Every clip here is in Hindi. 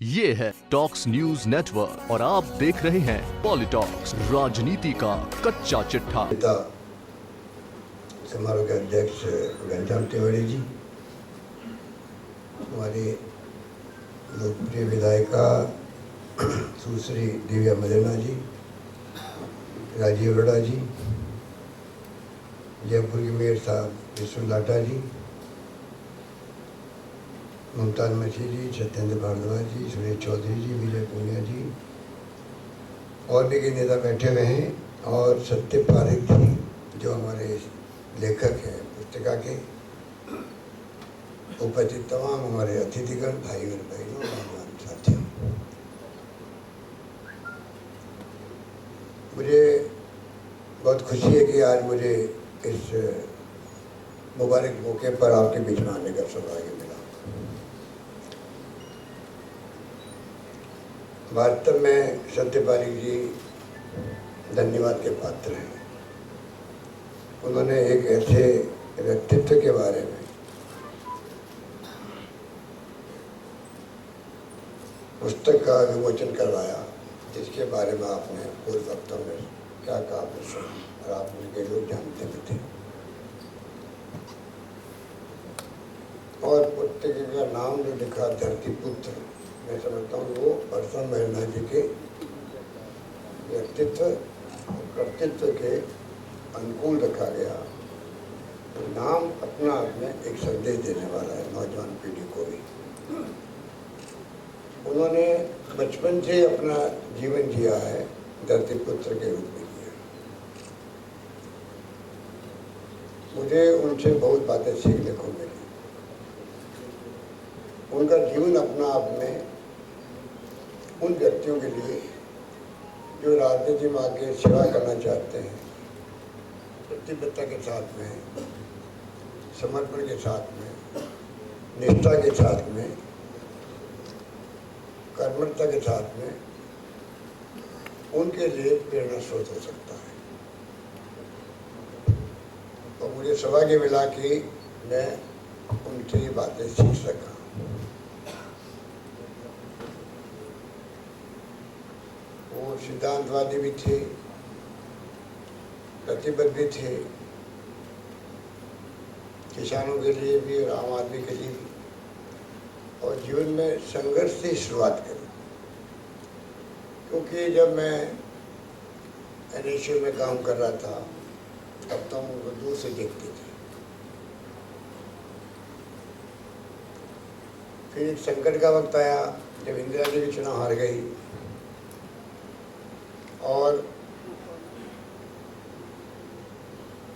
ये है टॉक्स न्यूज नेटवर्क और आप देख रहे हैं पॉलिटॉक्स, राजनीति का कच्चा चिट्ठा। नेता समारोह के अध्यक्ष घनश्याम तिवारी जी, हमारी लोकप्रिय विधायिका सुश्री दिव्या मदेना जी, राजीव अरोड़ा जी, जयपुर के मेयर साहब विष्णु लाटा जी, मुमताज मछी जी, सत्येंद्र भारद्वाज जी, सुनील चौधरी जी, विजय पूनिया जी और भी कई नेता बैठे हुए हैं। और सत्य पारिक जी जो हमारे लेखक हैं पुस्तिका के, उपस्थित तमाम हमारे अतिथिगण, भाई और बहनों, नौजवान साथियों, मुझे बहुत खुशी है कि आज मुझे इस मुबारक मौके पर आपके बीच में आने का सौभाग्य मिला। वास्तव में सत्य पारिक जी धन्यवाद के पात्र हैं। उन्होंने एक ऐसे व्यक्तित्व के बारे में पुस्तक का विमोचन करवाया जिसके बारे में आपने पूर्व वक्तों में क्या कहा आपने सुना और आप उनके लोग जानते भी थे। और पुस्तक का नाम जो लिखा धरती पुत्र, मैं समझता हूँ वो परसों महिला जी के व्यक्तित्व और कर्तृत्व के अनुकूल रखा गया। तो नाम अपना आप में एक संदेश देने वाला है नौजवान पीढ़ी को भी। उन्होंने बचपन से अपना जीवन जिया है, धरती पुत्र के रूप में जिया। मुझे उनसे बहुत बातें सीखने को मिली। उनका जीवन अपना आप में उन व्यक्तियों के लिए जो राजनीति में आके सेवा करना चाहते हैं, प्रतिबद्धता के साथ में, समर्पण के साथ में, निष्ठा के साथ में, कर्मठता के साथ में, उनके लिए प्रेरणा स्रोत हो सकता है। और मुझे सौभाग्य मिला कि मैं उनसे ये बातें सीख सका। वो सिद्धांतवादी भी थे, प्रतिबद्ध भी थे, किसानों के लिए भी और आम आदमी के लिए भी, और जीवन में संघर्ष से शुरुआत करी। क्योंकि जब मैं NSU में काम कर रहा था तब तो हम उनको दूर से देखते थे। फिर एक संकट का वक्त आया जब इंदिरा जी भी चुनाव हार गई और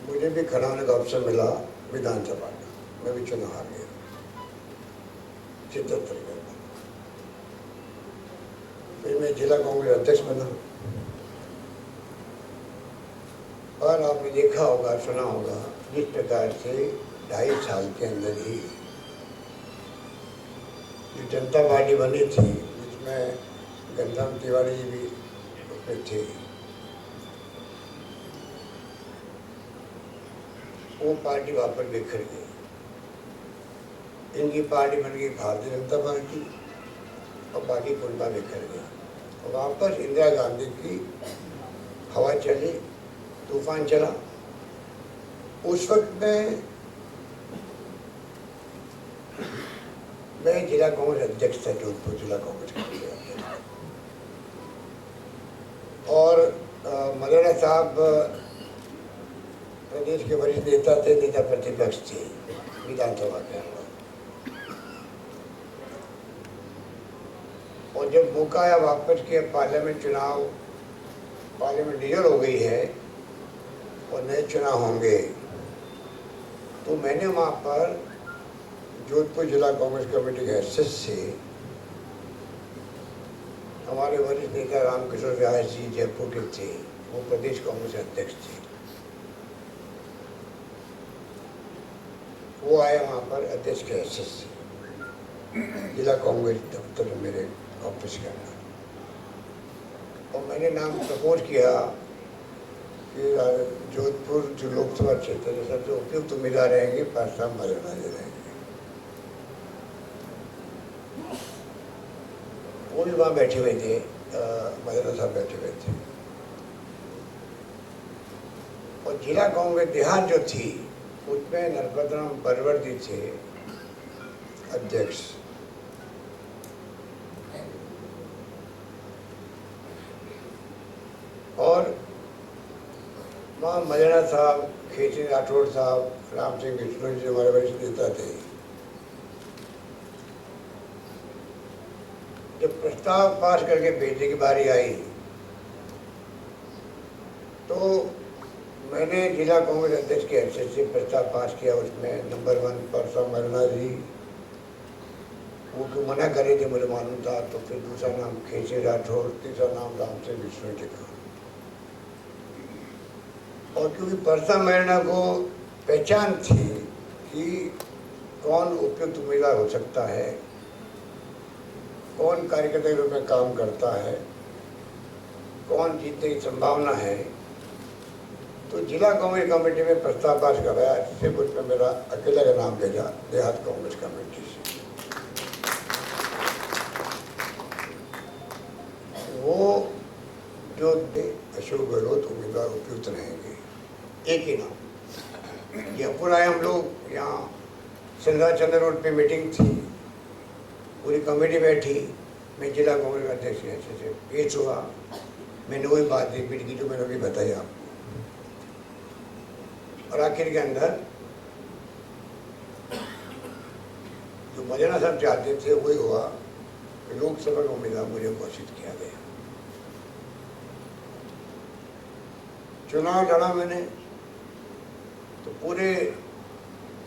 मुझे भी खड़ा होने का अवसर मिला विधानसभा का। मैं भी चुनाव हार गया, 77 में। फिर मैं जिला कांग्रेस अध्यक्ष बना। और आपने देखा होगा, सुना होगा, जिस प्रकार से 2.5 साल के अंदर ही जो जनता पार्टी बनी थी, जिसमें घनश्याम तिवारी जी भी उसमें थे, वो पार्टी वापस बिखर गई। इनकी पार्टी बन गई भारतीय जनता पार्टी और बाकी पुनः बिखर गया। और वापस इंदिरा गांधी की हवा चली, तूफान चला। उस वक्त मैं जिला कांग्रेस अध्यक्ष था, जोधपुर जिला कांग्रेस का अध्यक्ष। और मौलाना साहब प्रदेश के वरिष्ठ नेता थे, नेता प्रतिपक्ष थे विधानसभा के अंदर। और जब मौका आया वापस के पार्लियामेंट चुनाव, पार्लियामेंट डिजल हो गई है और नए चुनाव होंगे, तो मैंने वहाँ पर जोधपुर जिला कांग्रेस कमेटी के हैसियत से हमारे वरिष्ठ नेता रामकिशोर व्यास जी जयपुर के थे, वो प्रदेश कांग्रेस अध्यक्ष थे, वो आए वहाँ पर अध्यक्ष के हैसियत से जिला कांग्रेस दफ्तर में मेरे ऑफिस के अंदर। और मैंने नाम प्रपोज किया कि जोधपुर जो लोकसभा क्षेत्र में सबसे उपयुक्त उम्मीदवार रहेंगे पार्थ मदेना जी रहेंगे। वो भी वहाँ बैठे हुए थे, मदना साहब बैठे हुए थे। और जिला कांग्रेस देहात जो थी उसमें नरपतराम बरवर्दी थे अध्यक्ष। और वहाँ मदना साहब, खेची राठौड़ साहब, राम सिंह विष्णु जी हमारे वरिष्ठ नेता थे। जब प्रस्ताव पास करके भेजने की बारी आई तो मैंने जिला कांग्रेस अध्यक्ष के हैसियत से प्रस्ताव पास किया। उसमें नंबर 1 परसा मरना जी, वो तो मना करे थे मुझे मालूम था। तो फिर दूसरा नाम खेची राठौड़, तीसरा नाम राम सिंह विष्णु जी का। और क्योंकि परसा मरना को पहचान थी कि कौन उपयुक्त उम्मीदवार हो सकता है, कौन कार्यकर्ता के रूप में काम करता है, कौन जीतने की संभावना है, तो जिला कांग्रेस कमेटी में प्रस्ताव पास कराया। सिर्फ उसमें मेरा अकेला का नाम भेजा देहात कांग्रेस कमेटी से। वो जो अशोक गहलोत उम्मीदवार उपयुक्त रहेंगे, एक ही नाम। जयपुर आए हम लोग, यहाँ सिंधा चंद्र रोड पे मीटिंग थी, पूरी कमेटी बैठी, मैं जिला कांग्रेस अध्यक्ष से पेश हुआ। मैंने वही बात रिपीट की जो मैंने अभी बताई आपको। और आखिर के अंदर जो मदना साहब चाहते थे वही हुआ कि लोकसभा का उम्मीदवार मुझे घोषित किया गया। चुनाव लड़ा मैंने, तो पूरे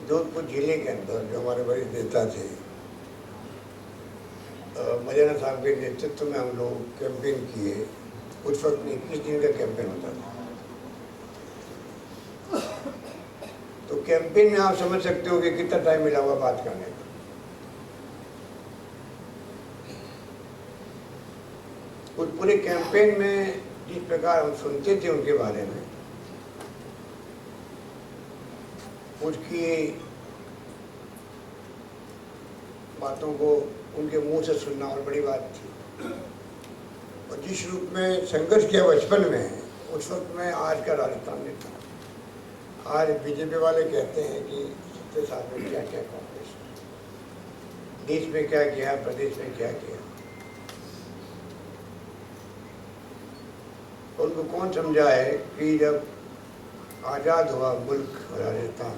जोधपुर जिले के अंदर जो हमारे बड़े नेता थे, मदना साहब के नेतृत्व में हम लोग कैंपेन किए। उस वक्त 21 दिन का कैंपेन होता था। तो कैंपेन में आप समझ सकते हो कि कितना टाइम मिला होगा बात करने का। उस पूरे कैंपेन में जिस प्रकार हम सुनते थे उनके बारे में, उसकी बातों को उनके मुंह से सुनना और बड़ी बात थी। और जिस रूप में संघर्ष किया बचपन में, उस वक्त में आज का राजस्थान में था। आज बीजेपी वाले कहते हैं कि 70 साल में क्या क्या कांग्रेस, देश में क्या किया, प्रदेश में क्या किया। उनको कौन समझाए कि जब आज़ाद हुआ मुल्क राजस्थान,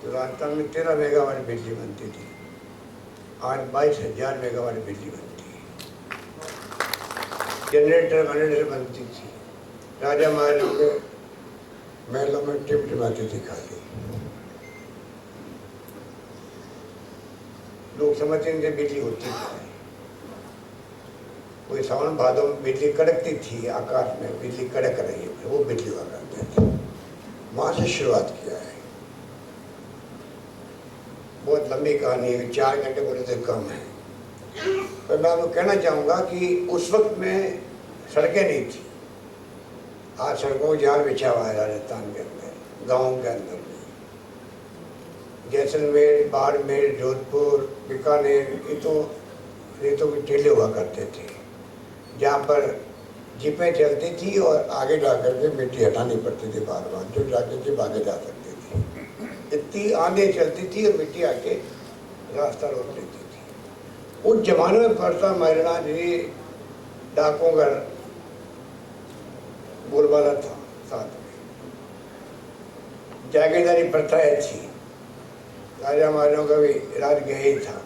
तो राजस्थान में 13 मेगावाट बिजली बनती थी, आज 22,000 मेगावाट बिजली बनती है। जनरेटर बनती थी। राजा महाराजाओं के महलों में टिमटिमाती थी खाली। लोग समझते थे बिजली होती है, कोई सावन भादों में बिजली कड़कती थी, आकाश में बिजली कड़क रही है, वो बिजली हुआ करते थे। वहाँ से शुरुआत किया है। बहुत लंबी कहानी है, 4 घंटे बोले तो कम है। पर मैं आपको कहना चाहूँगा कि उस वक्त में सड़कें नहीं थी। आज सड़कों जाल बिछा हुआ है राजस्थान के अंदर, गाँव के अंदर भी। जैसलमेर, बाड़मेर, जोधपुर, बीकानेर, ये तो रेतों के टीले हुआ करते थे, जहाँ पर जीपें चलती थी और आगे जा करके मिट्टी हटानी पड़ती थी बार बार, जो जाके जीप आगे जा सकती थी। इतनी आंधी चलती थी और मिट्टी आके रास्ता रोक लेती थी। उस जमाने में परसा महिला जी डाकों का बोलबाला था। साथ में जागीरदारी प्रथा थी, राजा महाराजाओं का भी राज गया था।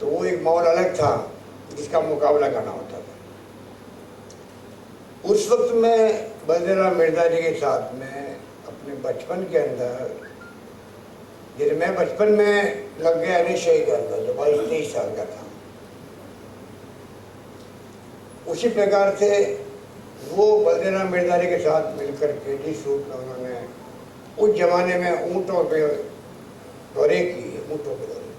तो वो एक माहौल अलग था जिसका मुकाबला करना होता था। उस वक्त में बलदेवराम मिर्जा जी के साथ में अपने बचपन के अंदर, जैसे मैं बचपन में लग गया निश्चय के अंदर, जो 22-23 साल का था, उसी प्रकार से वो बलदेवराम मिर्जा जी के साथ मिलकर के जिस रूप में उन्होंने उस जमाने में ऊँटों पे दौरे किए, ऊँटों पे दौरे,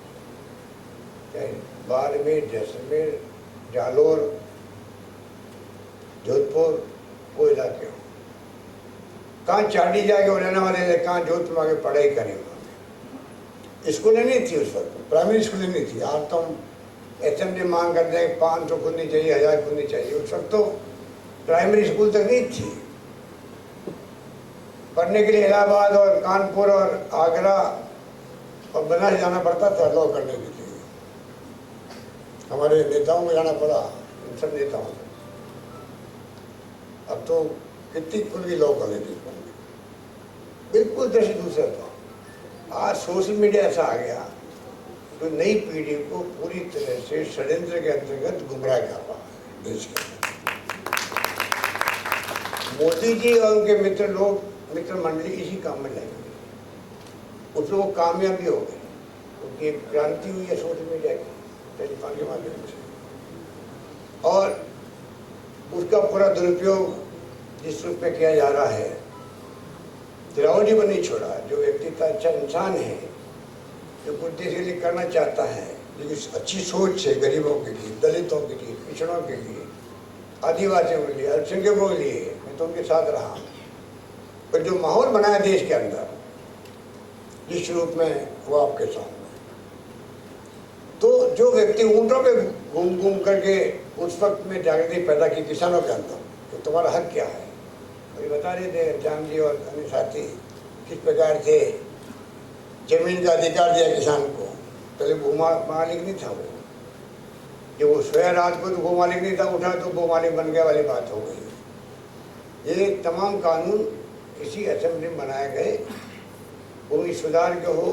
चाहे बाड़मेर, जैसलमेर, जालोर, जोधपुर, वो इलाके हो, कहाँ चाटी जाके वो रहने वाले थे, कहाँ जोधपुर आगे पढ़ाई करी उन्होंने। स्कूलें नहीं थी उस वक्त, प्राइमरी स्कूलें नहीं थी। आज तो हम असेंबली मांग कर दे 500 खुलनी चाहिए, 1000 खुलनी चाहिए। उस वक्त तो प्राइमरी स्कूल तक नहीं थी। पढ़ने के लिए इलाहाबाद और कानपुर और आगरा और बनारस जाना पड़ता था लॉ करने के लिए। हमारे नेताओं को जाना पड़ा, इन सब नेताओं को। अब तो कितनी खुल गई लॉ कॉलेज, बिल्कुल दृश्य दूसरा था। आज सोशल मीडिया ऐसा आ गया जो नई पीढ़ी को पूरी तरह से षड्यंत्र के अंतर्गत गुमराह कर रहा है देश के। मोदी जी और उनके मित्र लोग, मित्र मंडली इसी काम में लगे, उसमें वो कामयाब भी हो गए, क्योंकि एक क्रांति हुई है सोशल मीडिया की, टेलीफोन के माध्यम से। और उसका पूरा दुरुपयोग जिस रूप में किया जा रहा है, द्रावण जी को नहीं छोड़ा। जो व्यक्ति का अच्छा इंसान है, जो कुछ देश के लिए करना चाहता है, लेकिन अच्छी सोच से गरीबों के लिए, दलितों के लिए, पिछड़ों के लिए, आदिवासियों के लिए, अल्पसंख्यकों के लिए, मैं तो उनके साथ रहा। पर जो माहौल बनाया देश के अंदर, जिस रूप में वो आपके सामने, तो जो व्यक्ति ऊँटों पे घूम घूम करके उस वक्त में जागृति पैदा की किसानों के अंदर, तो तुम्हारा हक क्या है, अभी बता रहे थे जाम जी और अन्य साथी किस प्रकार से जमीन का अधिकार दिया किसान को। पहले भू मालिक नहीं था वो, जब वो सोया रात को तो भू मालिक नहीं था, उठा तो भू मालिक बन गया वाली बात हो गई। ये तमाम कानून इसी असेंबली में बनाए गए, भूमि सुधार के हो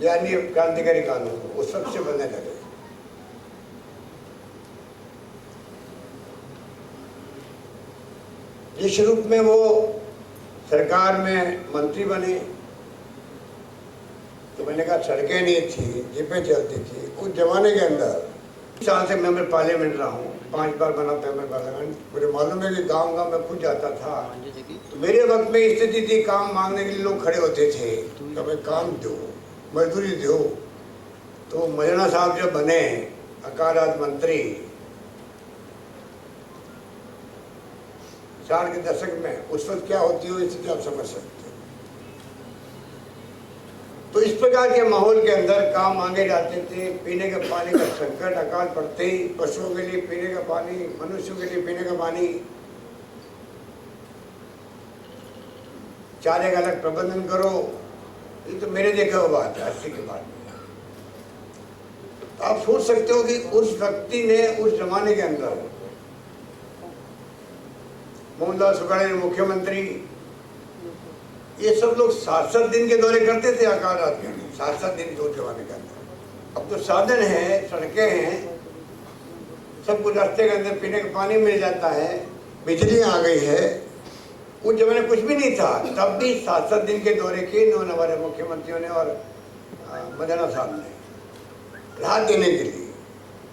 यानी क्रांतिकारी कानून हो, उस वक्त से बनने लगे। जिस रूप में वो सरकार में मंत्री बने, तो मैंने कहा सड़कें नहीं थी, जीपें चलती थी। उस जमाने के अंदर 20 साल से मेंबर पार्लियामेंट रहा हूँ, 5 बार बना मेंबर पार्लियामेंट। मुझे मालूम है कि गांव गांव में खुद जाता था, तो मेरे वक्त में स्थिति थी, काम मांगने के लिए लोग खड़े होते थे, तो हमें काम दो, मजदूरी दो। तो मौलाना साहब जब बने अकाल मंत्री, साठ के दशक में, उस वक्त क्या होती हो स्थिति आप समझ सकते हो। तो इस प्रकार के माहौल के अंदर काम मांगे जाते थे। पीने के पानी का संकट, अकाल पड़ते ही पशुओं के लिए पीने का पानी, मनुष्यों के लिए पीने का पानी, चारे का अलग प्रबंधन करो। ये तो मेरे देखा हुआ बात है 80 के बाद में। आप सोच सकते हो कि उस व्यक्ति ने उस जमाने के अंदर, मोहनदास सुखाड़े मुख्यमंत्री, ये सब लोग 7-7 दिन के दौरे करते थे अकाल रात के, 7-7 दिन दो जमाने के अंदर। अब तो साधन है, सड़कें हैं, सब कुछ रास्ते के अंदर पीने का पानी मिल जाता है, बिजली आ गई है। उस जमाने कुछ भी नहीं था, तब भी 7-7 दिन के दौरे किए इन्होंने, हमारे मुख्यमंत्रियों ने और मौलाना साहब ने, राहत देने के लिए,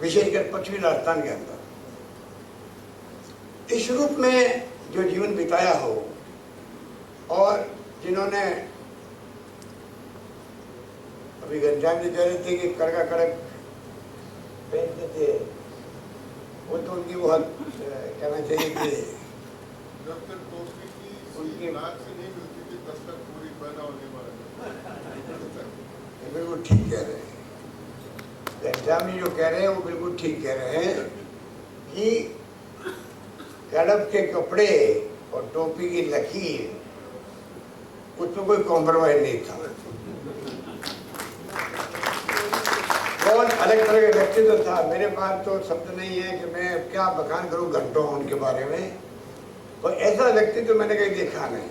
विशेषकर पश्चिमी राजस्थान के अंदर। इस रूप में जो जीवन बिताया हो, और जिन्होंने, अभी घनश्याम जी कह रहे थे कि कड़का कड़क पहनते थे, वो तो उनकी बहुत कहना चाहिए कि उनकी बिल्कुल ठीक कह रहे हैं घनश्याम जी, जो कह रहे हैं वो बिल्कुल ठीक कह रहे हैं कि कड़क के कपड़े और टोपी की लकीर, उसमें कोई कॉम्प्रोमाइज नहीं था। बहुत अलग तरह का व्यक्तित्व था। मेरे पास तो शब्द नहीं है कि मैं क्या बखान करूं घंटों उनके बारे में, और ऐसा व्यक्तित्व मैंने कहीं देखा नहीं।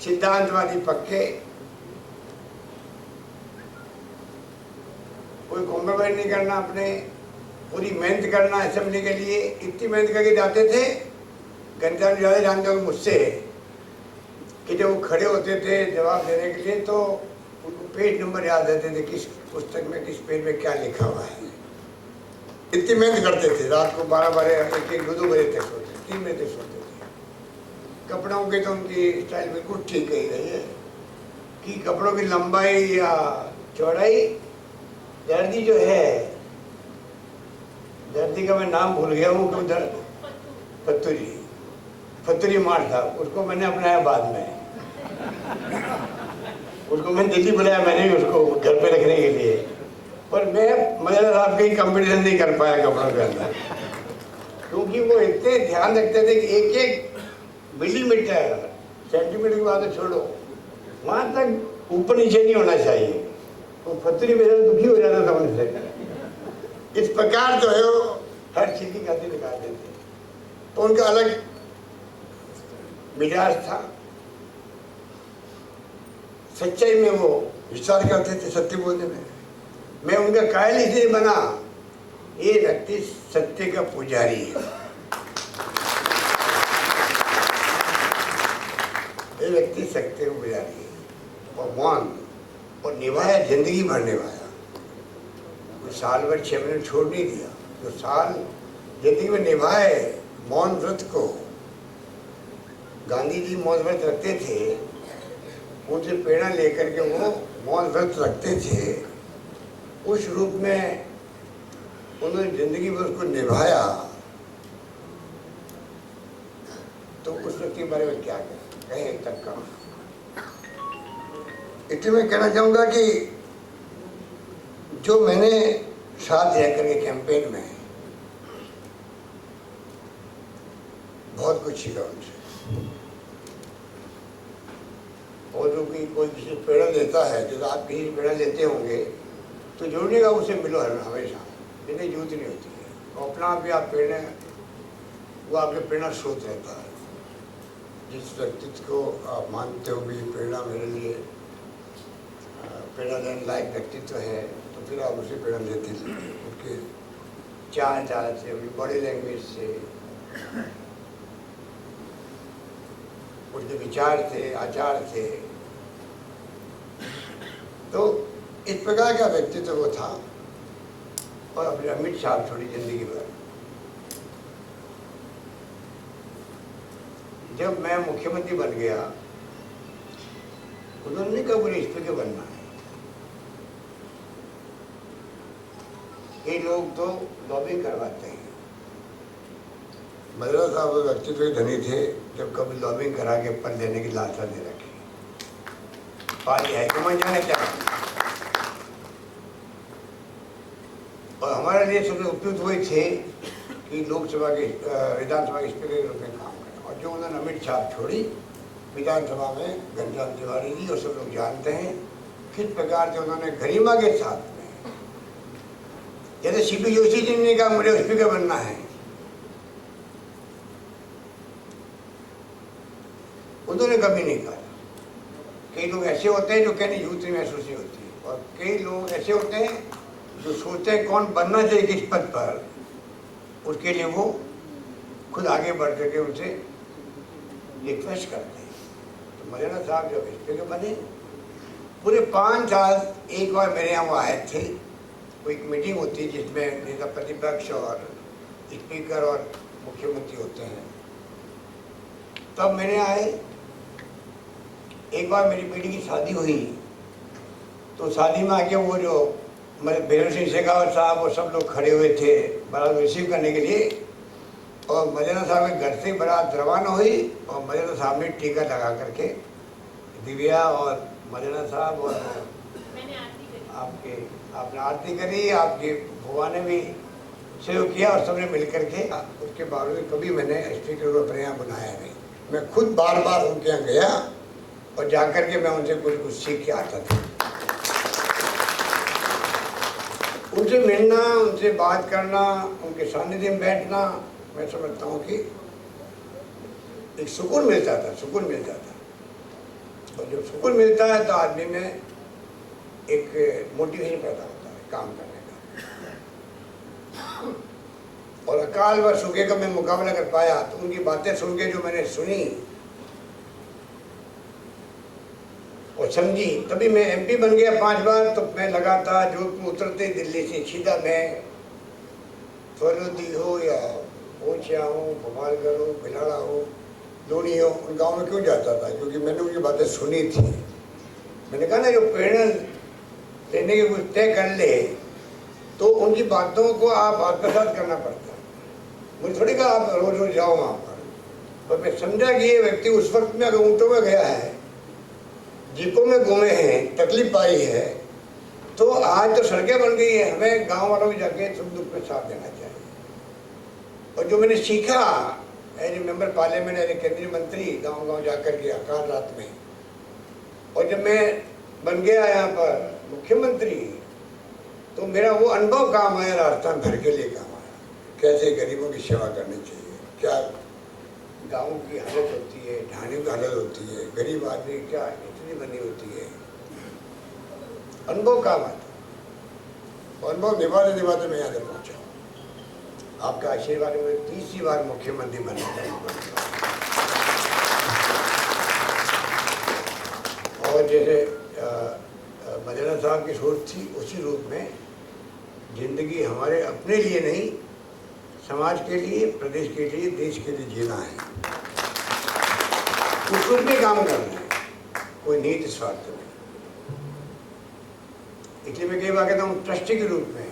सिद्धांतवादी पक्के, कोई कॉम्प्रोमाइज नहीं करना, अपने पूरी मेहनत करना असेंबली के लिए। इतनी मेहनत करके जाते थे, घनश्याम ज़्यादा जानते हो मुझसे, कि जब वो खड़े होते थे जवाब देने के लिए, तो उनको पेज नंबर याद रहते थे, किस पुस्तक में किस पेज में क्या लिखा हुआ है। इतनी मेहनत करते थे, रात को 12-12, 1-1, 2-2 बजे तक सोते, 3 बजे तक सोते थे। कपड़ों की तो उनकी स्टाइल बिल्कुल ठीक कही गई है कि कपड़ों की लंबाई या चौड़ाई, दर्जी जो है, दर्जी का मैं नाम भूल गया हूँ, फतुरी मार था, उसको मैंने अपनाया बाद में। उसको मैंने दिल्ली बुलाया, मैंने भी उसको घर पे रखने के लिए। पर मैं मजेदार साहब कहीं कंपटीशन नहीं कर पाया कपड़ों के अंदर, क्योंकि वो इतने ध्यान रखते थे कि एक एक मिलीमीटर, सेंटीमीटर की बात छोड़ो, वहाँ तक ऊपर नीचे नहीं होना चाहिए। तो पत्नी मेरे दुखी हो जाता था उनसे। इस प्रकार जो है वो हर चीज की खातिर निकाल देते। तो उनका अलग मिजाज था। सच्चाई में वो विश्वास करते थे, सत्य बोलने में। मैं उनका कायल इसलिए बना, ये व्यक्ति सत्य का पुजारी है, ये व्यक्ति सत्य का पुजारी है। और मौन और निभाया, जिंदगी भर निभाया। कोई साल भर 6 महीने छोड़ नहीं दिया। जो साल जिंदगी में निभाए मौन व्रत को, गांधी जी मौन व्रत रखते थे, उनसे प्रेरणा लेकर के वो मौन व्रत रखते थे। उस रूप में उन्होंने जिंदगी भर उसको निभाया। तो उस व्यक्ति के बारे में क्या कहें तक का। इतने में कहना चाहूंगा कि जो मैंने साथ रह करके कैंपेन में बहुत कुछ सीखा उनसे। और जो कोई किसी प्रेरणा देता है, जैसे आप किसी प्रेरणा लेते होंगे, तो जुड़ने का उससे मिलो हमेशा, इतनी जरूरत नहीं होती है। और अपना भी आप प्रेरणा, वो आपके प्रेरणा स्रोत रहता है। जिस व्यक्तित्व को आप मानते हो भी प्रेरणा मेरे लिए प्रेरणा देने लायक व्यक्तित्व है, तो फिर आप उसे प्रेरणा देते थे। उनके चाल से, उनकी बॉडी लैंग्वेज से, उनके विचार थे, आचार थे। तो इस प्रकार का व्यक्तित्व वो था। और अपने अमिट छाप छोड़ी जिंदगी भर। जब मैं मुख्यमंत्री बन गया, उन्होंने कहा मुझे स्पीकर बनना है। ये लोग तो लॉबिंग करवाते हैं। मदरा साहब व्यक्तित्व के धनी थे, जब कभी लॉबिंग करा के पद लेने की लालसा दे रखी। पार्टी हाईकमान जाने क्या। और हमारे लिए सबसे उपयुक्त वही थे कि लोकसभा के विधानसभा के स्पीकर के रूप में काम करें। और जो उन्होंने अमिट छाप छोड़ी विधानसभा में, घनश्याम तिवारी जी, और सब लोग जानते हैं किस प्रकार से उन्होंने गरिमा के साथ में, जैसे सीपी जोशी जी ने कहा मुझे स्पीकर बनना है, उन्होंने कभी नहीं कहा। कई लोग ऐसे होते हैं जो कहने यूथ में महसूस नहीं होती, और कई लोग ऐसे होते हैं जो सोचते हैं कौन बनना चाहिए किस पद पर, उसके लिए वो खुद आगे बढ़ करके उनसे रिक्वेस्ट करते हैं। तो मौलाना साहब जब स्पीकर बने, पूरे 5 साल एक बार मेरे यहाँ वो आए थे। कोई मीटिंग होती है जिसमें नेता प्रतिपक्ष और स्पीकर और मुख्यमंत्री होते हैं, तब मेरे आए। एक बार मेरी बेटी की शादी हुई, तो शादी में आके वो जो बीरेंद्र सिंह शेखावत साहब और सब लोग खड़े हुए थे बारात रिसीव करने के लिए। और मौलाना साहब के घर से बारात रवाना हुई, और मौलाना साहब ने टीका लगा करके, दिव्या और मौलाना साहब और आपने आरती करी, आपकी बुआ ने भी सहयोग किया, और सबने मिल करके। उसके बावजूद कभी मैंने स्पीकर को अपने यहाँ बुलाया नहीं। मैं खुद बार बार उनके यहाँ गया, और जाकर के मैं उनसे कुछ सीख के आता था। उनसे मिलना, उनसे बात करना, उनके सानिध्य में बैठना, मैं समझता हूँ कि एक सुकून मिलता था, सुकून मिलता था। और जब सुकून मिलता है तो आदमी में एक मोटिवेशन पैदा होता है काम करने का। और अकाल व सूखे का मैं मुकाबला कर पाया, तो उनकी बातें सुन के जो मैंने सुनी और समझी, तभी मैं एमपी बन गया 5 बार। तो मैं लगातार जोधपुर उतरते दिल्ली से सीधा मैं फलोदी हो या ओछिया हो, भोपालगढ़ हो, भिलाड़ा हो, लोनी हो, उन गाँव में क्यों जाता था, क्योंकि मैंने उनकी बातें सुनी थी। मैंने कहा ना, जो प्रेरणा लेने के कुछ तय कर ले, तो उनकी बातों को आप आत्मसात करना पड़ता है। मुझे थोड़ी कहा आप रोज रोज जाओ वहाँ पर मैं समझा कि ये व्यक्ति उस वक्त में अगर ऊँटों में गया है, जीपों में घूमे हैं, तकलीफ पाई है, तो आज तो सड़कें बन गई है, हमें गांव वालों को जाके सुख दुख में साथ देना चाहिए। और जो मैंने सीखा as a member parliament, as a केंद्रीय मंत्री, गांव गांव जाकर के काल रात में, और जब मैं बन गया यहाँ पर मुख्यमंत्री, तो मेरा वो अनुभव काम आया, राजस्थान भर के लिए काम आया। कैसे गरीबों की सेवा करनी चाहिए, क्या गाँव की हालत होती है, ढाणियों की हालत होती है, गरीब आदमी क्या स्थिति बनी होती है, अनुभव काम आता। अनुभव निभाते निभाते मैं यहाँ तक पहुँचा। आपका आशीर्वाद में 30वीं बार मुख्यमंत्री बनने का मौका मिला। और जैसे मदना साहब की सोच थी, उसी रूप में जिंदगी हमारे अपने लिए नहीं, समाज के लिए, प्रदेश के लिए, देश के लिए जीना है। उस रूप में काम करना है, कोई नीति स्वार्थ में। इसलिए मैं कई बार कहता हूँ ट्रस्टी के रूप में,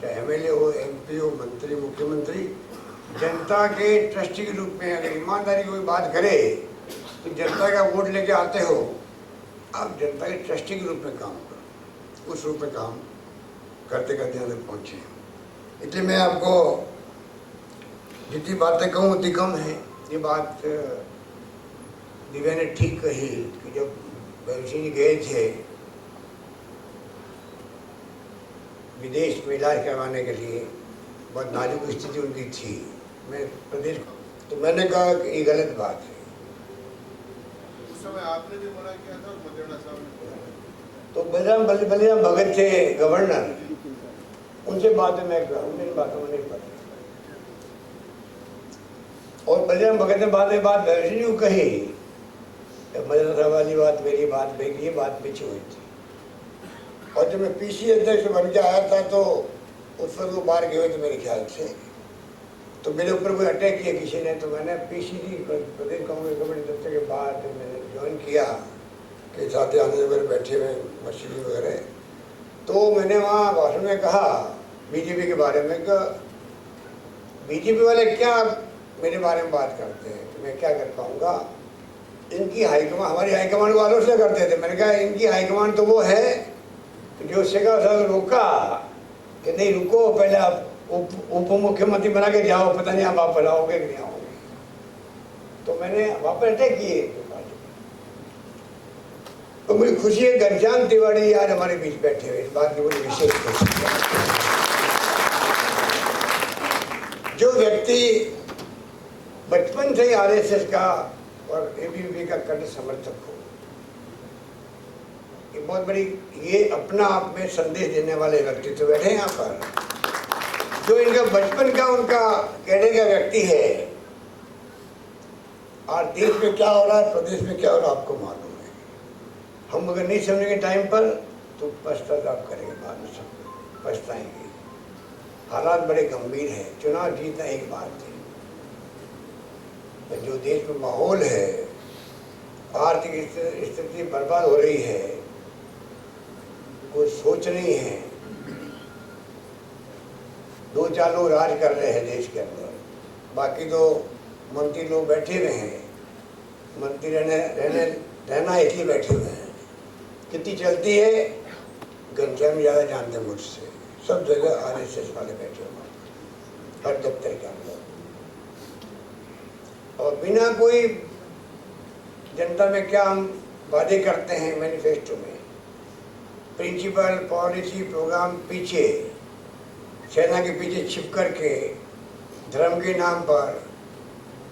चाहे एमएलए हो, एमपी हो, मंत्री, मुख्यमंत्री, जनता के ट्रस्टी के रूप में अगर ईमानदारी कोई बात करे तो जनता का वोट लेके आते हो, आप जनता के ट्रस्टी के रूप में काम करो। उस रूप में काम करते करते यहाँ तक पहुँचे। इसलिए मैं आपको जितनी बातें कहूँ उतनी कम है। ये बात दिव्या ने ठीक कही कि जब भगत जी गए थे विदेश में इलाज करवाने के लिए, बहुत नाजुक स्थिति उनकी थी, मैं प्रदेश, तो मैंने कहा कि ये गलत बात है। उस समय आपने भी मना किया था, मदेना साहब ने। तो बलिराम भगत थे गवर्नर, उनसे बातें मैं उन बातों में नहीं पता। और बलिराम भगत ने बाद में बात भगत जी को कही, मदना साहब वाली बात, मेरी बात, ये बात पीछे हुई थी। और जब मैं पीसी अध्यक्ष बन के आया था तो उस वक्त वो बाहर गए हुए थे मेरे ख्याल से, तो मेरे ऊपर कोई अटैक किया किसी ने, तो मैंने पीसीसी प्रदेश कांग्रेस कमेटी दफ्तर के बाद मैंने ज्वाइन किया कि साथी आने वगैरह बैठे हुए मछली वगैरह, तो मैंने वहाँ भाषण में कहा बीजेपी के बारे में कि बीजेपी वाले क्या मेरे बारे में बात करते हैं, तो मैं क्या कर पाऊँगा। इनकी हाईकमान, हमारी हाईकमान को आलोचना करते थे। मैंने कहा इनकी हाईकमान तो वो है जो शेखर साहब रोका कि नहीं रुको, पहले आप उप मुख्यमंत्री बना के जाओ, पता नहीं आप वापस आओगे कि नहीं आओगे। तो मैंने वापस अटैक किए। तो मुझे खुशी है घनश्याम तिवारी आज हमारे बीच बैठे हुए, इस बात की मुझे विशेष खुशी है। जो व्यक्ति बचपन से ही आरएसएस का और एबीवीपी का कट्टर समर्थक हो, ये बहुत बड़ी, ये अपना आप में संदेश देने वाले व्यक्ति तो बैठे यहाँ पर। जो इनका बचपन का उनका कहने का व्यक्ति है, और देश में क्या हो रहा है, प्रदेश में क्या हो रहा है आपको मालूम है। हम अगर नहीं समझेंगे टाइम पर तो पश्चाताप करेंगे, बाद में सब पछताएंगे। हालात बड़े गंभीर हैं। चुनाव जीतना एक बात है, जो देश में माहौल है, आर्थिक स्थिति बर्बाद हो रही है, कोई सोच नहीं है। 2-4 लोग राज कर रहे हैं देश के अंदर, बाकी तो मंत्री लोग बैठे हुए हैं, मंत्री रहना इसलिए बैठे हुए हैं। कितनी चलती है घनश्याम ज़्यादा जानते मुझसे, सब जगह आरएसएस वाले बैठे हुए हर दफ्तर के अंदर, और बिना कोई जनता में क्या हम वादे करते हैं मैनिफेस्टो में, प्रिंसिपल, पॉलिसी, प्रोग्राम पीछे, सेना के पीछे छिप करके धर्म के नाम पर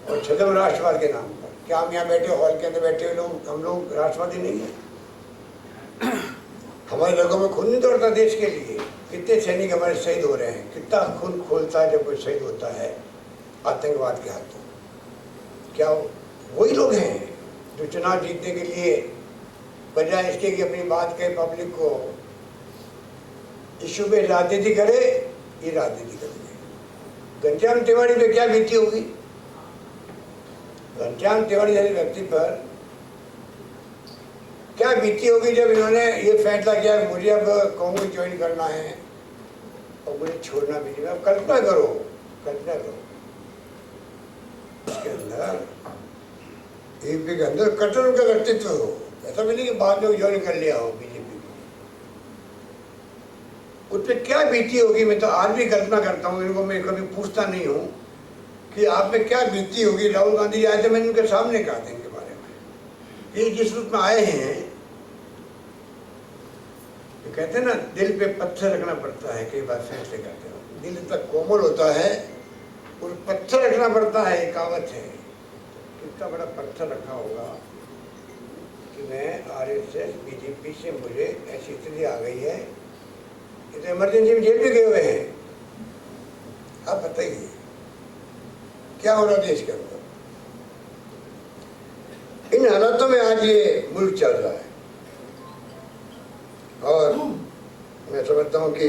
और छद्म राष्ट्रवाद के नाम पर। क्या हम यहाँ बैठे हॉल के अंदर बैठे हुए लोग, हम लोग राष्ट्रवादी नहीं हैं? हमारे लोगों में खून नहीं दौड़ता देश के लिए? कितने सैनिक हमारे शहीद हो रहे हैं, कितना खून खोलता है जब कोई शहीद होता है आतंकवाद के हाथों। क्या वही लोग हैं जो चुनाव जीतने के लिए बजाय इसके कि अपनी बात कहे पब्लिक को, इशू पे राजनीति करे, ये राजनीति करेंगे। घनश्याम तिवारी पे क्या बीती होगी? घनश्याम तिवारी जैसे व्यक्ति पर क्या बीती होगी जब इन्होंने ये फैसला किया मुझे अब कांग्रेस ज्वाइन करना है और मुझे छोड़ना भी नहीं। अब कल्पना करो, कल्पना करो, इसके अंदर यूपी के अंदर कट्टर उनका व्यक्तित्व हो। ऐसा भी नहीं कि बाद में ज्वाइन कर लिया हो बीजेपी उस पर क्या बीती होगी। मैं तो आज भी कल्पना करता हूँ, इनको मैं कभी पूछता नहीं हूँ कि आप में क्या बीती होगी। राहुल गांधी जी आए थे, मैंने उनके सामने कहा था इनके बारे में। ये जिस रूप में आए हैं, तो कहते हैं ना दिल पे पत्थर रखना पड़ता है, कई बार फैसले करते हो। दिल इतना कोमल होता है और पत्थर रखना पड़ता है, एक कहावत है। कितना बड़ा पत्थर रखा होगा कि मैं आरएसएस बीजेपी से मुझे ऐसी स्थिति आ गई है, ये तो इमरजेंसी में जेल भी गए हुए हैं। आप बताइए क्या हो रहा देश के अंदर। इन हालातों में आज ये मुल्क चल रहा है और मैं समझता हूं कि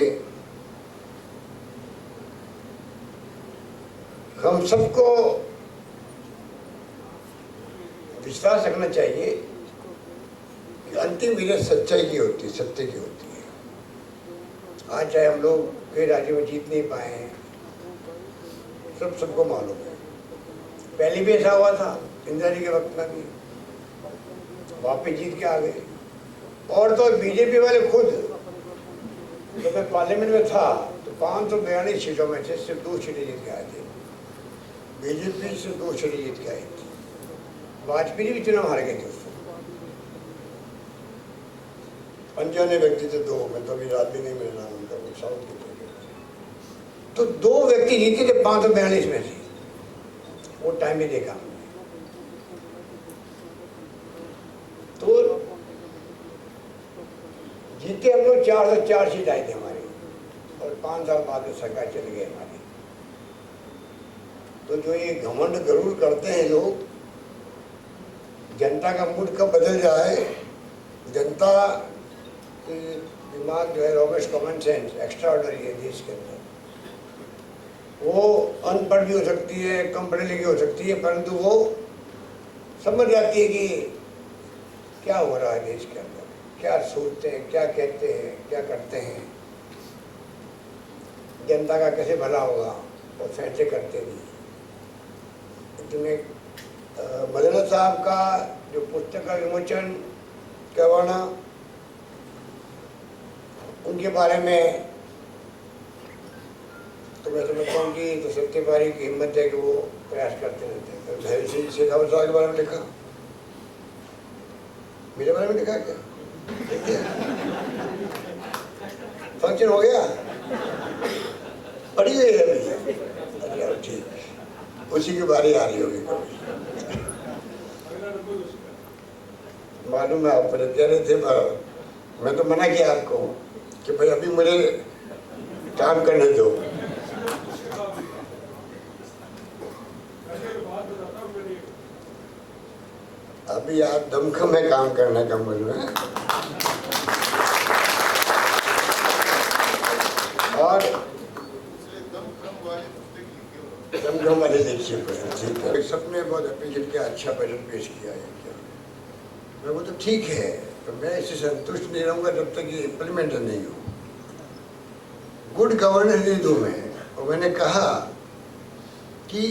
हम सबको विश्वास रखना चाहिए कि अंतिम विजय सच्चाई की होती है, सत्य की होती है। आज चाहे हम लोग कई राज्यों में जीत नहीं पाए हैं, सबको मालूम है। पहले भी ऐसा हुआ था, इंदिरा जी के वक्त में भी वापिस जीत के आ गए। और तो बीजेपी वाले खुद, जब मैं पार्लियामेंट में था तो 542 सीटों में से सिर्फ 2 सीटें जीत के आए थे। बीजेपी से 2 सीटें जीत के आए थे। वाजपेयी भी चुनाव हार गए थे उससे। अनजाने व्यक्ति थे 2, मैं तो अभी याद भी नहीं मिल रहा उनका, वो साउथ के थे। तो 2 व्यक्ति जीते थे 542 में से। वो टाइम भी देखा तो जीते हम लोग 404 सीट आई थी हमारी, और 5 साल बाद सरकार चली गई हमारी। तो जो ये घमंड गरुड़ करते हैं लोग, जनता का मूड कब बदल जाए। जनता दिमाग जो है, robust common sense extra ordinary है देश के अंदर। वो अनपढ़ भी हो सकती है, कम पढ़ी लिखी हो सकती है, परंतु वो समझ जाती है कि क्या हो रहा है देश के अंदर, क्या सोचते हैं, क्या कहते हैं, क्या करते हैं, जनता का कैसे भला होगा, और फैसले करते नहीं। तुम्हें मदना साहब का जो पुस्तक का विमोचन करवाना, उनके बारे में तो मैं समझता हूँ कि तो सत्य पारी की हिम्मत है कि वो प्रयास करते रहते हैं। धैर्य सिंह शेखावत साहब के बारे में लिखा, मेरे बारे में लिखा क्या? फंक्शन हो गया, पड़ी हुई है अभी। अरे ठीक, उसी की बारी आ रही होगी कभी। मालूम है आप कह रहे थे, मैं तो मना किया आपको कि भाई अभी मुझे काम करने दो। अभी आप दमखम में काम करने का मन है। और दमखम वाले देखिए ठीक है, सबने बहुत अप्रिशिएट किया, अच्छा बजट पेश किया है क्या। मैं वो तो ठीक है, तो मैं इससे संतुष्ट नहीं रहूँगा जब तक ये इम्प्लीमेंट नहीं हो। गुड गवर्नेंस नहीं दूँ मैं, और मैंने कहा कि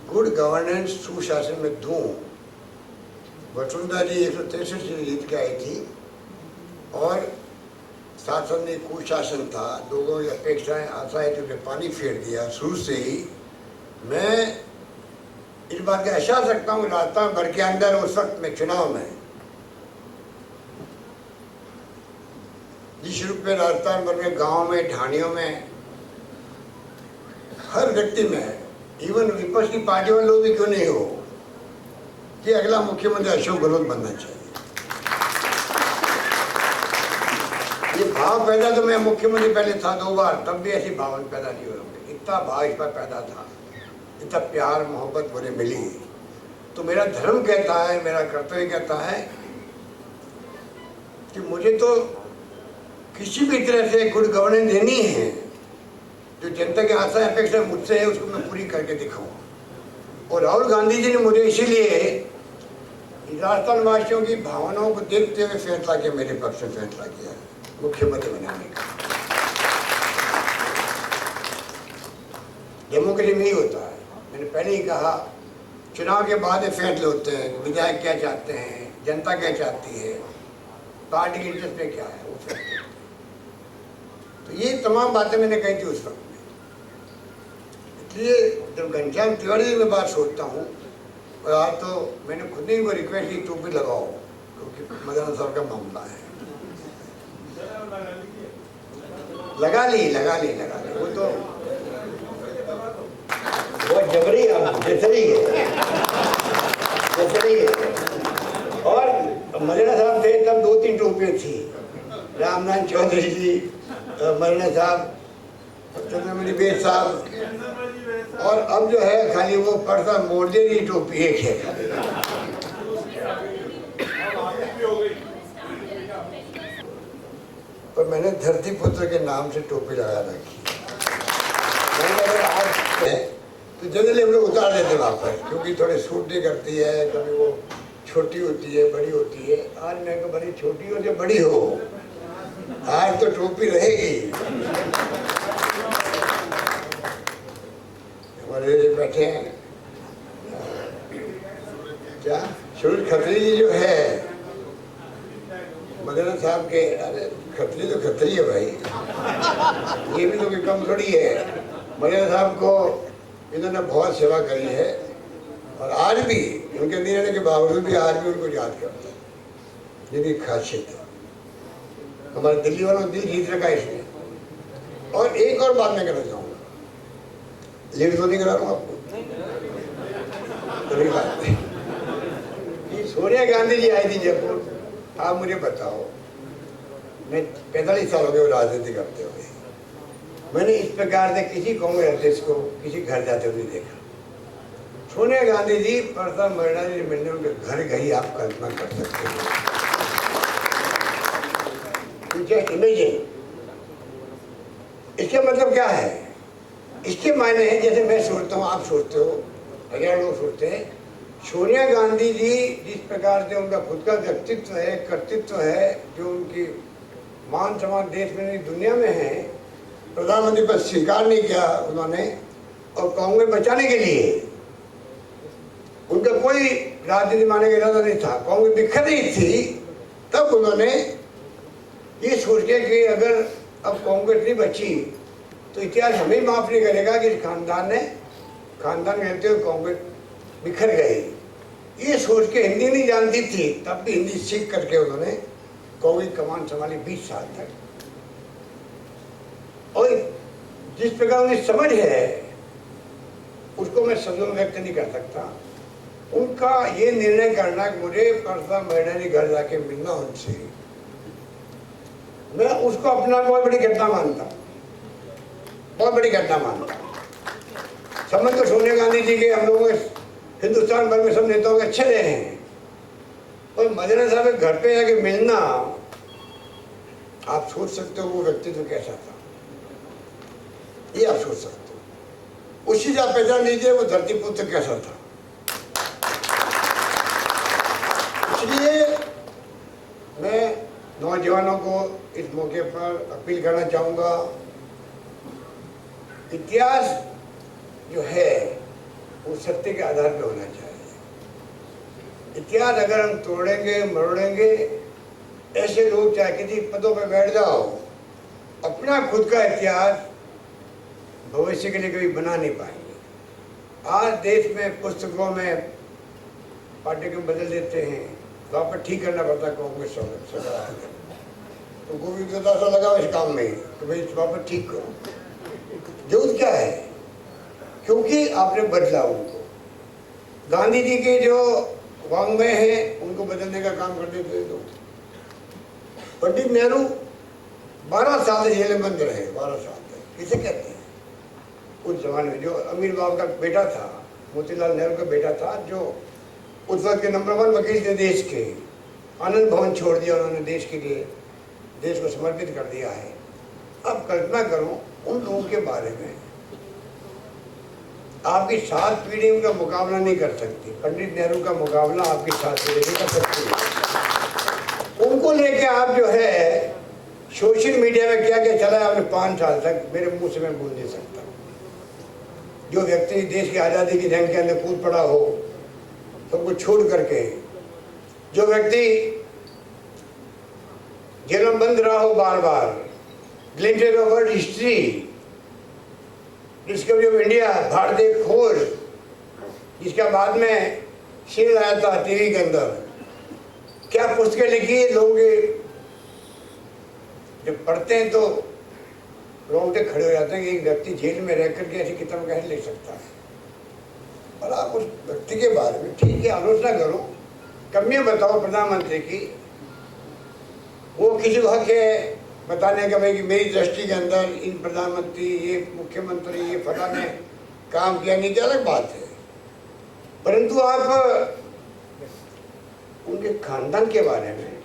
गुड गवर्नेंस सुशासन में दूँ। वसुंधरा जी 163 सीटें जीत के आई थी, और शासन में कुशासन था, लोगों की अपेक्षाएं आशाएं जो पानी फेर दिया शुरू से ही। मैं इस बात का एहसास रखता हूँ राजस्थान भर के अंदर उस वक्त में चुनाव में जिस रूप में राजस्थान भर में गाँव में, ढाणियों में, हर व्यक्ति में, इवन विपक्ष की पार्टी वाले लोग भी क्यों नहीं हो, कि अगला मुख्यमंत्री अशोक गहलोत बनना चाहिए। ये भाव पैदा, तो मैं मुख्यमंत्री पहले था 2 बार, तब भी ऐसी भावना पैदा नहीं हुई। इतना भाव इस पर पैदा था, इतना प्यार मोहब्बत मुझे मिली। तो मेरा धर्म कहता है, मेरा कर्तव्य कहता है कि मुझे तो किसी भी तरह से गुड गवर्नेंस देनी है। जो जनता की आशा अपेक्षा मुझसे है, उसको मैं पूरी करके दिखाऊँ। और राहुल गांधी जी ने मुझे इसीलिए राजस्थान वासियों की भावनाओं को देखते हुए फैसला किया, मेरे पक्ष में फैसला किया मुख्यमंत्री बनाने का। डेमोक्रेसी में ही होता है, मैंने पहले ही कहा। चुनाव के बाद फैसले होते हैं, विधायक क्या चाहते हैं, जनता क्या चाहती है, पार्टी के इंटरेस्ट में क्या है, वो फैसले। तो तो ये तमाम बातें मैंने कही थी उस वक्त में। इसलिए जब घनश्याम तिवारी जी में बात सोचता हूँ, और आज तो मैंने खुद ही इनको रिक्वेस्ट की टोपी लगाओ, क्योंकि मदन साहब का मामला है। लगा ली वो तो बहुत जबरी जसरी है। और मौलाना साहब थे तब 2-3 टोपियाँ थी, रामनाथ चौधरी जी, मौलाना साहब, चंद्रमणि बेद साहब, और अब जो है खाली वो पर्दा मोर्जे की टोपी एक है। पर मैंने धरती पुत्र के नाम से टोपी लगा रखी। मैंने अगर आज है तो जनरली हम लोग उतार देते वहाँ पर, क्योंकि थोड़े सूट नहीं करती है, कभी वो छोटी होती है, बड़ी होती है। आज मैं तो बड़ी छोटी हो या बड़ी हो, आज तो टोपी रहेगी। हमारे बैठे हैं क्या सूरज खत्री जी जो है मदन साहब के, अरे खत्री तो खत्री है भाई, ये भी तो कोई कम थोड़ी है। मदन साहब को इन्होंने बहुत सेवा करी है, और आज भी उनके नहीं रहने के बावजूद भी आज भी उनको याद करता है। ये भी खासियत है हमारे दिल्ली वालों ने, दिल जीत रखा है इसमें। और एक और बात मैं कहना चाहूँगा, लेट तो नहीं करा रहा हूँ आपको, तो बात नहीं। सोनिया गांधी जी आई थी जयपुर, आप मुझे बताओ, मैं 45 साल हो गए राजनीति करते हुए, मैंने इस प्रकार से किसी कांग्रेस अध्यक्ष को किसी घर जाते हुए नहीं देखा। सोनिया गांधी जी परसा महिला जी मिलने उनके घर गई, आप कल्पना कर सकते हैं। इमेजिन, इसका मतलब क्या है? इसके मायने हैं जैसे मैं सोचता हूँ, आप सोचते हो, हजार लोग सोचते हैं। सोनिया गांधी जी जिस प्रकार से उनका खुद का व्यक्तित्व है, कर्तृत्व है, जो उनकी मान सम्मान देश में नहीं दुनिया में है, प्रधानमंत्री पद स्वीकार नहीं किया उन्होंने, और कांग्रेस बचाने के लिए उनका कोई राजनीति मानने का इरादा नहीं था, कांग्रेस बिखर रही थी, तब उन्होंने ये सोच के कि अगर अब कांग्रेस नहीं बची तो इतिहास हमें माफ नहीं करेगा कि खानदान कहते हुए कांग्रेस बिखर गई। ये सोच के हिंदी नहीं जानती थी, तब भी हिंदी सीख करके उन्होंने कांग्रेस कमान संभाली 20 साल तक। और जिस प्रकार उन्हें समझ है उसको मैं शब्दों में व्यक्त नहीं कर सकता। उनका ये निर्णय करना कि मुझे परसा महिला जी घर जाके मिलना उनसे, मैं उसको अपना बहुत बड़ी घटना मानता, बहुत बड़ी घटना मानता। संबंध तो सोनिया गांधी जी के हम लोगों के हिंदुस्तान भर में सब नेताओं के अच्छे रहे हैं, और मदन साहब के घर पे जाके मिलना, आप सोच सकते हो वो व्यक्तित्व कैसा था, ये आप सोच सकते हो। उसी से आप पहचान लीजिए वो धरती पुत्र कैसा था। इसलिए मैं नौजवानों को इस मौके पर अपील करना चाहूँगा, इतिहास जो है वो सत्य के आधार पर होना चाहिए। इतिहास अगर हम तोड़ेंगे मरोड़ेंगे, ऐसे लोग चाहे किसी पदों पर बैठ जाओ, अपना खुद का इतिहास भविष्य के लिए कभी बना नहीं पाएंगे। आज देश में पुस्तकों में पाठ्यक्रम बदल देते हैं, वहाँ पर ठीक करना पड़ता है कांग्रेस सरकार, तो गोविंद दास लगा इस काम में तो भाई वहाँ पर ठीक करो। जरूरत क्या है? क्योंकि आपने बदला उनको। गांधी जी के जो वांग्मय हैं उनको बदलने का काम करने थे लोग। पंडित नेहरू 12 साल जेल में बंद रहे, 12 साल तक। किसे कहते हैं? उस जमाने में जो अमीर बाबू का बेटा था, मोतीलाल नेहरू का बेटा था, जो उस वक्त के नंबर 1 वकील थे देश के, आनंद भवन छोड़ दिया उन्होंने देश के लिए, देश को समर्पित कर दिया है। अब कल्पना करो उन लोगों के बारे में, आपकी 7 पीढ़ी उनका मुकाबला नहीं कर सकती। पंडित नेहरू का मुकाबला आपकी 7 पीढ़ी नहीं कर सकती। उनको लेके आप जो है सोशल मीडिया में क्या क्या चला है आपने 5 साल तक, मेरे मुंह से मैं बोल नहीं सकता। जो व्यक्ति देश की आज़ादी की जंग के अंदर कूद पड़ा हो, सबको छोड़ करके, जो व्यक्ति जेल में बंद रहा हो बार बार, glimpses of world history, discovery of India, भारतीय खोज, जिसका बाद में सीरियल आया था टीवी के अंदर। क्या पुस्तकें लिखी लोगों के, जब पढ़ते हैं तो रोंगटे खड़े हो जाते हैं कि एक व्यक्ति जेल में रह करके ऐसी किताब कैसे लिख सकता है। और आप उस व्यक्ति के बारे में ठीक है आलोचना करो, कमियां बताओ प्रधानमंत्री की, वो किसी को हक है बताने का भाई कि मेरी दृष्टि के अंदर इन प्रधानमंत्री, ये मुख्यमंत्री, ये फला ने काम किया नहीं, क्या अलग बात है। परंतु आप उनके खानदान के बारे में,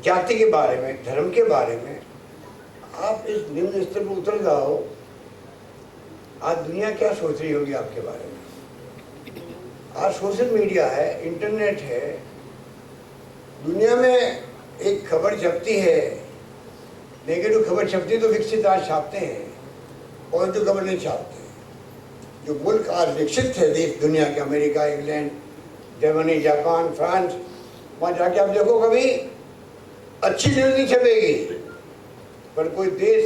जाति के बारे में, धर्म के बारे में आप इस निम्न स्तर पर उतर जाओ, आज दुनिया क्या सोच रही होगी आपके बारे में। आज सोशल मीडिया है, इंटरनेट है, दुनिया में एक खबर छपती है, नेगेटिव खबर छपती तो विकसित आज छापते हैं, पॉजिटिव खबर नहीं छापते। जो मुल्क आज विकसित है देश दुनिया के, America, England, Germany, Japan, France, वहाँ जाके आप देखो कभी अच्छी न्यूज़ नहीं छपेगी, पर कोई देश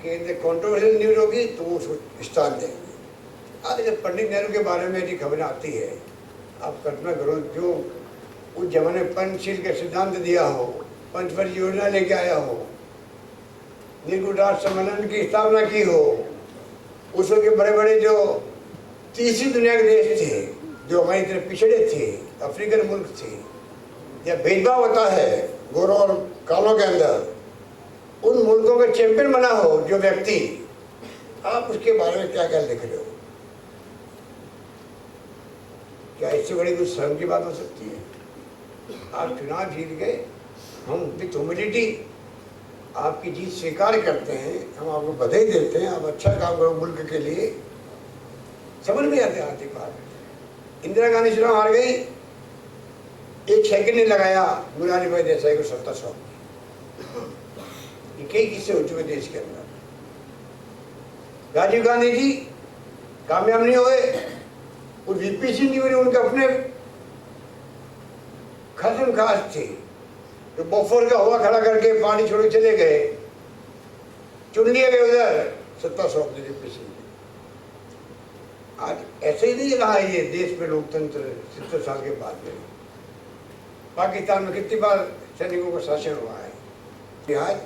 के अंदर कॉन्ट्रोवर्शियल न्यूज़ होगी तो वो उसको स्थान देंगे। आज जब पंडित नेहरू के बारे में ऐसी खबरें आती है, आप कल्पना करो जो उस जमाने पंचशील के सिद्धांत दिया हो, पंचवर्षीय योजना लेके आया हो, निर्गुण राष्ट्र सम्मेलन की स्थापना की हो, उसके के बड़े बड़े जो तीसरी दुनिया के देश थे जो हमारी तरह पिछड़े थे, अफ्रीकन मुल्क थे, या भेदभाव होता है गोरों और कालों के अंदर, उन मुल्कों का चैंपियन बना हो जो व्यक्ति, आप उसके बारे में क्या क्या लिख रहे हो। क्या इससे बड़ी कुछ शर्म की बात हो सकती है। आप चुनाव जीत गए, हम विथ ह्यूमिलिटी आपकी जीत स्वीकार करते हैं, हम आपको बधाई देते हैं, आप अच्छा काम करो मुल्क के लिए। समझ में आते आर्थिक बात। इंदिरा गांधी चुनाव हार गई, एक सेकंड नहीं लगाया मुरारी भाई देसाई को सत्ता सौंप। ये कई किस्से हो चुके देश के अंदर। राजीव गांधी जी कामयाब नहीं हुए, वो वीपी सिंह जी उनके अपने खसम खास थे, जो बोफोर का हुआ खड़ा करके पानी छोड़ चले गए, चुन लिए गए, उधर सत्ता सौंप दी वीपी सिंह जी। आज ऐसे ही नहीं रहा ये देश में लोकतंत्र 70 साल के बाद में। पाकिस्तान में कितनी बार सैनिकों का शासन हुआ है। आज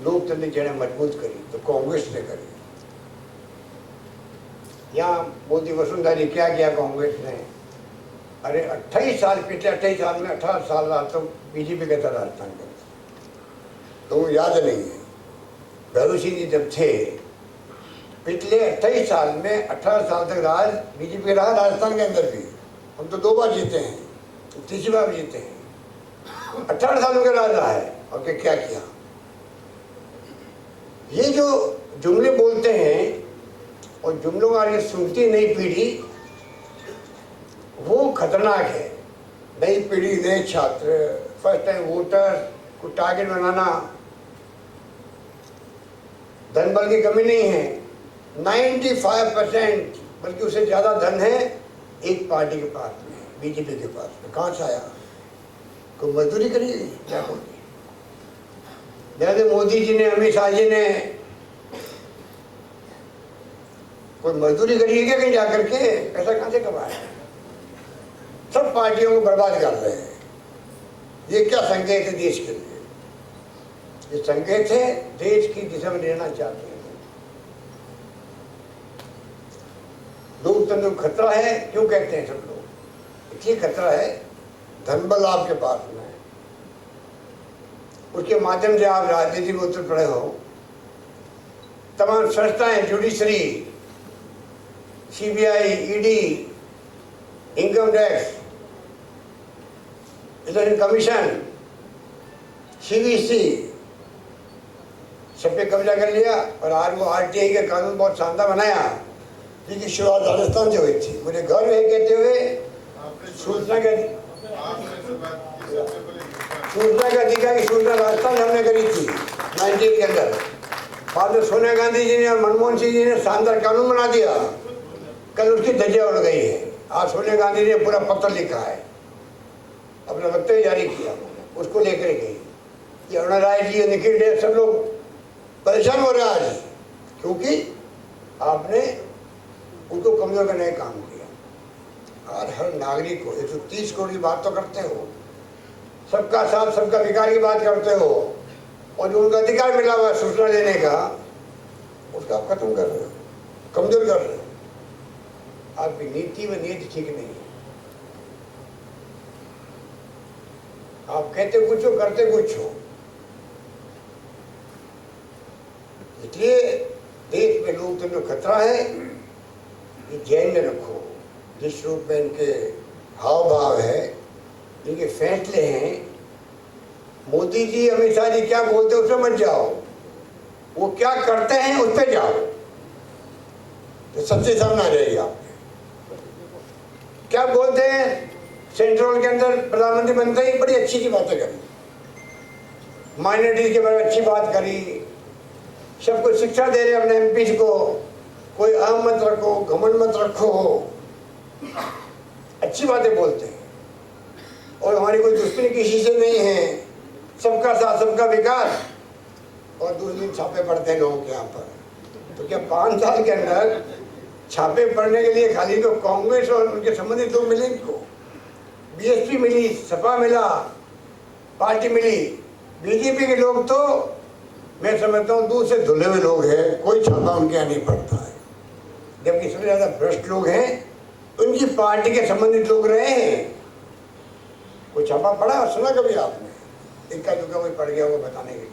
लोकतंत्र ने जड़ें मजबूत करी तो कांग्रेस ने करी। यहाँ मोदी वसुंधरा ने क्या किया कांग्रेस ने, अरे 28 साल, पिछले 28 साल में 18 साल रहा तो बीजेपी का था राजस्थान के अंदर, तो याद नहीं है। भैरू सिंह जी जब थे, पिछले 28 साल में 18 साल तक राज बीजेपी रहा राजस्थान के अंदर भी। हम तो 2 बार जीते हैं, तो तीसरी बार भी जीते हैं। 18 सालों का राज रहा है और क्या किया। ये जो जुमले बोलते हैं और जुमलों का ये सुनती नई पीढ़ी, वो खतरनाक है। नई पीढ़ी, नए छात्र, फर्स्ट टाइम वोटर को टारगेट बनाना। धन बल की कमी नहीं है, 95% बल्कि उससे ज़्यादा धन है एक पार्टी के पास में, बीजेपी के पास में। कहाँ से आया? कोई मजदूरी करी क्या? कोई जैसे मोदी जी ने, अमित शाह जी ने कोई मजदूरी करी है क्या कहीं जाकर के? पैसा कहाँ से कमाया? सब पार्टियों को बर्बाद कर रहे हैं। ये क्या संकेत है देश के लिए? ये संकेत है देश की दिशा में लेना चाहते हैं लोकतंत्र को खतरा है। क्यों कहते हैं सब लोग? इसलिए खतरा है, धनबल आपके पास में, उसके माध्यम से आप राजनीति में उतर पड़े हो। तमाम संस्थाएं, judiciary, CBI, ED, income tax, election commission, CBC, सब पे कब्जा कर लिया। और आज वो आरटीआई का कानून बहुत शानदार बनाया, जिसकी शुरुआत राजस्थान से हुई थी। मुझे गर्व है कहते हुए सूचना का अधिकार की सूचना राजस्थान में हमने करी थी 19 के अंदर। बाद में सोनिया गांधी जी ने और मनमोहन सिंह जी ने शानदार कानून बना दिया। कल उसकी धज्जियां उड़ गई है। आज सोनिया गांधी ने पूरा पत्र लिखा है, अपना वक्तव्य जारी किया, उसको लेकर गई। ये अरुणा राय जी, निखिल डे, सब लोग परेशान हो रहे हैं आज, क्योंकि आपने उनको कमजोर करने का काम किया। और हर नागरिक को 130 करोड़ की बात तो करते हो, सबका साथ सबका विकास की बात करते हो, और जो उनका अधिकार मिला हुआ सूचना लेने का, उसका आप खत्म कर रहे हो, कमजोर कर रहे हो। आपकी नीति व नीति ठीक नहीं है। आप कहते कुछ हो, करते कुछ हो। इसलिए देश में लोकतंत्र खतरा है, ये ध्यान में रखो। जिस रूप में इनके हाव भाव है, इनके फैसले हैं, मोदी जी, अमित शाह जी क्या बोलते हैं उसमें मत जाओ, वो क्या करते हैं उस पर जाओ, तो सच्चे सामने आ जाएगी आपके। क्या बोलते हैं सेंट्रल के अंदर प्रधानमंत्री बनते ही बड़ी अच्छी सी बातें करी, माइनॉरिटी के बारे में अच्छी बात करी, सबको शिक्षा दे रहे अपने एमपी को, कोई अहम मत रखो, घमंड मत रखो, अच्छी बातें बोलते हैं। और हमारी कोई दुश्मनी किसी से नहीं है, सबका साथ सबका विकास, और दूसरे दिन छापे पड़ते हैं लोगों के यहाँ पर। तो क्या 5 साल के अंदर छापे पड़ने के लिए खाली तो कांग्रेस और उनके संबंधित लोग मिले इनको? बीएसपी मिली, सपा मिला, पार्टी मिली, बीजेपी के लोग तो मैं समझता हूँ दूर से धुले हुए लोग हैं, कोई छापा उनके यहाँ नहीं पड़ता है। जबकि सबसे ज़्यादा भ्रष्ट लोग हैं, उनकी पार्टी के संबंधित लोग रहे हैं। कोई छापा पड़ा सुना कभी आपने? इक्का दुक्का कोई पड़ गया वो बताने के लिए।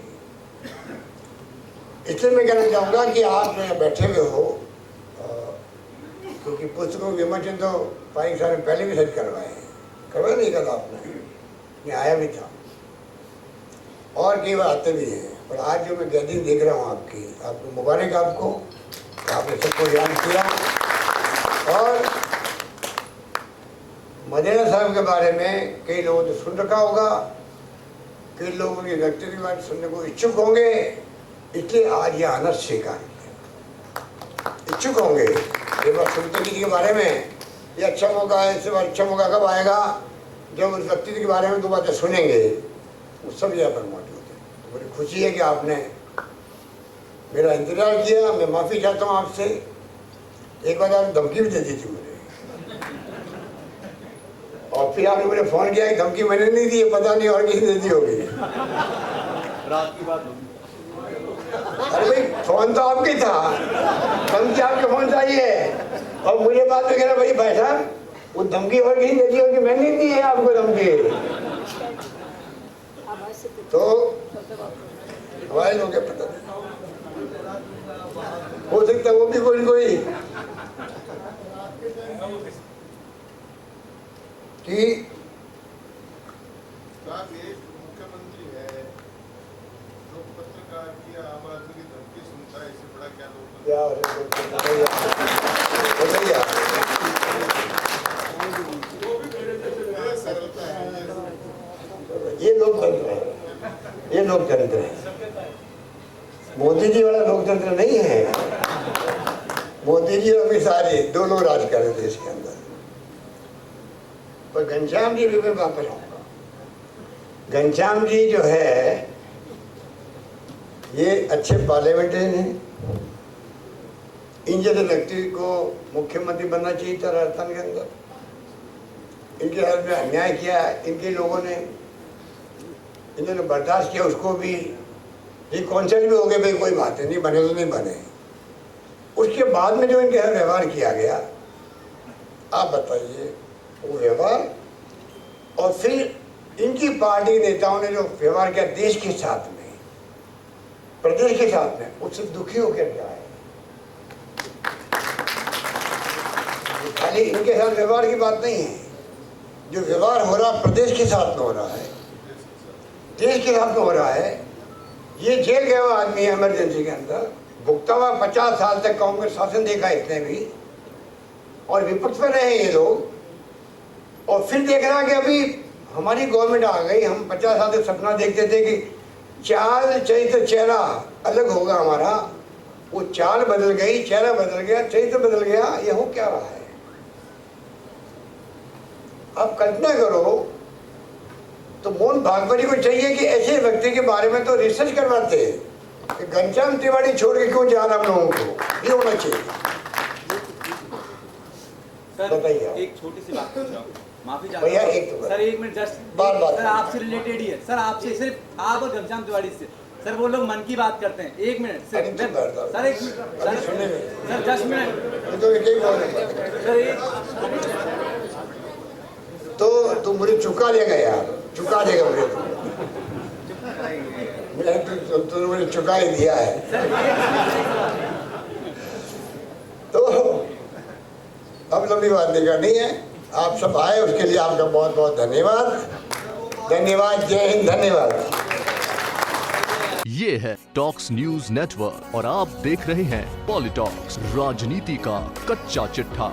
इसलिए मैं कहना चाहूँगा कि आप यहाँ बैठे हुए हो, क्योंकि पुस्तकों के विमोचन तो 5 साल पहले भी सच करवाए हैं, करवाया नहीं कल आपने, मैं आया भी था और कई बार आते भी हैं। पर आज जो मैं गैदरिंग देख रहा हूँ आपको मुबारक, आपको आपने सबको याद किया। और मदेना साहब के बारे में कई लोगों ने सुन रखा होगा, कई लोग उनके व्यक्तित्व की बात सुनने को इच्छुक होंगे, इसलिए आज यह आना स्वीकार किया। इच्छुक होंगे एक बार सुनते किसी के बारे में, ये अच्छा मौका है, इससे अच्छा मौका कब आएगा जब उस व्यक्तित्व के बारे में 2 बातें सुनेंगे। वो सब यहाँ पर मौजूद है। तो बड़ी खुशी है कि आपने मेरा इंतजार किया। मैं माफ़ी चाहता हूँ आपसे। एक बार आप धमकी भी दे दी थी मुझे, और फिर आपने मुझे फोन किया कि धमकी मैंने नहीं दी, पता नहीं और किसी ने दी होगी। रात की बात होगी। अरे भाई फोन तो आपकी था, धमकी आपके फोन से आई है, और मुझे बात में कह रहा भाई साहब वो धमकी और किसी ने दी होगी, मैंने नहीं दी है आपको धमकी। तो हमारे लोग पता नहीं, हो सकता है वो भी कोई कि मुख्यमंत्री है जो पत्रकार की आम आदमी की धमकी सुनता है, इससे बड़ा क्या सरलता है। ये लोकतंत्र है, ये लोकतंत्र है। मोदी जी वाला लोकतंत्र नहीं है। मोदी जी और अमित शाह जी 2 लोग राज कर रहे थे देश के अंदर। पर घनश्याम जी भी मैं वापस आऊंगा। घनश्याम जी जो है ये अच्छे पार्लियामेंटेरियन हैं। इन जैसे व्यक्ति को मुख्यमंत्री बनना चाहिए था राजस्थान के अंदर। इनके हाथ में अन्याय किया इनके लोगों ने, इन्होंने बर्दाश्त किया उसको भी। ये कॉन्सेप्ट भी हो गए भाई कोई बात नहीं, बने तो नहीं बने। उसके बाद में जो इनके यहाँ व्यवहार किया गया, आप बताइए वो व्यवहार, और फिर इनकी पार्टी नेताओं ने जो व्यवहार किया देश के साथ में, प्रदेश के साथ में, उससे दुखी होकर क्या है। खाली इनके साथ व्यवहार की बात नहीं है, जो व्यवहार हो रहा प्रदेश के साथ में हो रहा है, देश के साथ में हो रहा है। ये जेल गया हुआ आदमी है इमरजेंसी के अंदर, भुगता हुआ 50 साल तक कांग्रेस शासन देखा इसने भी, और विपक्ष में रहे ये लोग, और फिर देख रहा कि अभी हमारी गवर्नमेंट आ गई। हम 50 साल से सपना देखते थे कि चाल चरित्र चेहरा अलग होगा हमारा, वो चाल बदल गई, चेहरा बदल गया, चरित्र बदल गया। ये हो क्या रहा है? आप कल्पना करो तो मोहन भागवत जी को चाहिए कि ऐसे व्यक्ति के बारे में तो रिसर्च करवाते हैं कि घनश्याम तिवारी छोड़ के क्यों जा रहा हम लोगों को, ये होना चाहिए। सर बताइए। एक छोटी सी बात पूछ रहा हूँ, माफी चाहता भैया, हूँ एक तो सर, एक मिनट जस्ट बात सर आपसे रिलेटेड ही है सर, आपसे सिर्फ आप और घनश्याम तिवारी से सर, वो लोग मन की बात करते हैं। एक मिनट अरे चुप बैठ जाओ। सर, एक मिनट अरे सुनने में। सर, 10 मिनट ये तो एक ही बोल रहे हैं। सर, एक तो तू मुझे चुका लेगा यार, चुका देगा मुझे तो तूने मुझे चुका ही दिया है। तो अब लंबी बात नहीं करनी है, आप सब आए उसके लिए आपका बहुत बहुत धन्यवाद। धन्यवाद, जय हिंद, धन्यवाद। ये है टॉक्स न्यूज नेटवर्क और आप देख रहे हैं पॉलिटॉक्स, राजनीति का कच्चा चिट्ठा।